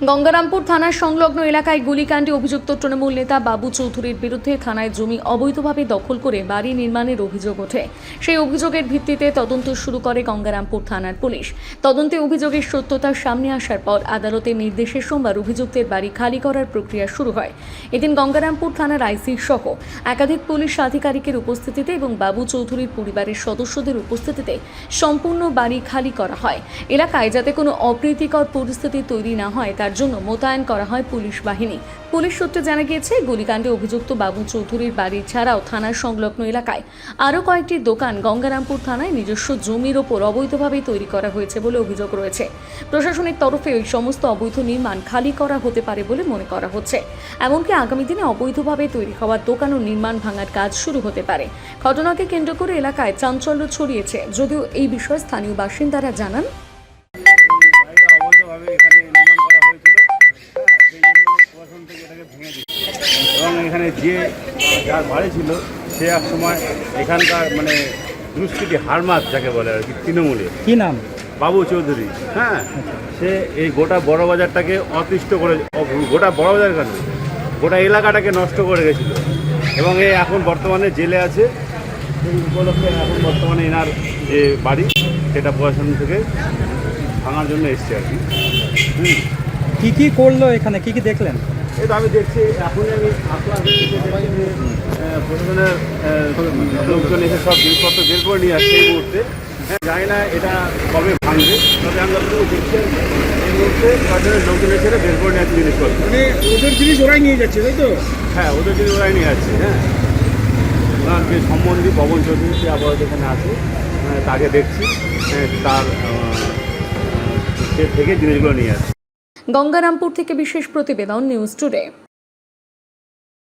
গঙ্গারামপুর থানার সংলগ্ন এলাকায় গুলিকাণ্ডে অভিযুক্ত তৃণমূল নেতা বাবু চৌধুরীর বিরুদ্ধে থানায় জমি অবৈধভাবে দখল করে বাড়ি নির্মাণের অভিযোগ ওঠে। সেই অভিযোগের ভিত্তিতে তদন্ত শুরু করে গঙ্গারামপুর থানার পুলিশ। তদন্তে অভিযোগের সত্যতা সামনে আসার পর আদালতের নির্দেশে সোমবার অভিযুক্তের বাড়ি খালি করার প্রক্রিয়া শুরু হয়। এদিন গঙ্গারামপুর থানার আইসি সহ একাধিক পুলিশ আধিকারিকের উপস্থিতিতে এবং বাবু চৌধুরীর পরিবারের সদস্যদের উপস্থিতিতে সম্পূর্ণ বাড়ি খালি করা হয়। এলাকায় যাতে কোনো অপ্রীতিকর পরিস্থিতি তৈরি না হয় তার জন্য মোতায়েন করা হয় পুলিশ বাহিনী। পুলিশ সূত্রে জানা গিয়েছে, গুলিকাণ্ডে অভিযুক্ত বাবু চৌধুরীর বাড়ি ছাড়াও থানার সংলগ্ন এলাকায় আরও কয়েকটি দোকান গঙ্গারামপুর থানায় নিজস্ব জমির ওপর অবৈধভাবে তৈরি করা হয়েছে বলে অভিযোগ রয়েছে। প্রশাসনের তরফে ওই সমস্ত অবৈধ নির্মাণ খালি করা হতে পারে বলে মনে করা হচ্ছে। এমনকি আগামী দিনে অবৈধভাবে তৈরি হওয়া দোকান ও নির্মাণ ভাঙার কাজ শুরু হতে পারে। ঘটনাকে কেন্দ্র করে এলাকায় চাঞ্চল্য ছড়িয়েছে। যদিও এই বিষয়ে স্থানীয় বাসিন্দারা জানান, এবং এখানে যে যার বাড়ি ছিল সে এক সময় এখানকার দুষ্কৃতি হারমাত যাকে বলে আর কি, তৃণমূলের কি নাম বাবু চৌধুরী। হ্যাঁ, সে এই গোটা বড় বাজারটাকে অতিষ্ঠ করে, গোটা বড় বাজার কেন গোটা এলাকাটাকে নষ্ট করে গেছিল এবং এ এখন বর্তমানে জেলে আছে। সেই উপলক্ষে এখন বর্তমানে এনার যে বাড়ি সেটা প্রশাসন থেকে ভাঙার জন্য এসছে আর কি। কি করলো এখানে, কি দেখলেন? এই তো আমি দেখছি, এখনই আমি আসলাম, প্রশাসনের লোকজন এসে সব জিনিসপত্র বের করে নিয়ে আসছে এই মুহূর্তে। হ্যাঁ, জানি না এটা কবে ভাঙবে, তবে আমি যতটুকু দেখছি এই মুহূর্তে প্রশাসনের লোকজন এসে বের করে নিয়ে আসছে জিনিসপত্র। ওদের জিনিস ওরাই নিয়ে যাচ্ছে, তাই তো? হ্যাঁ, ওদের জিনিস ওরাই নিয়ে যাচ্ছে। হ্যাঁ, ওনার যে সম্বন্ধী পবন চৌধুরী সে আপাতত এখানে আছে, তাকে দেখছি তার সে থেকে জিনিসগুলো নিয়ে আসছে। গঙ্গারামপুর থেকে বিশেষ প্রতিবেদন, নিউজ টুডে।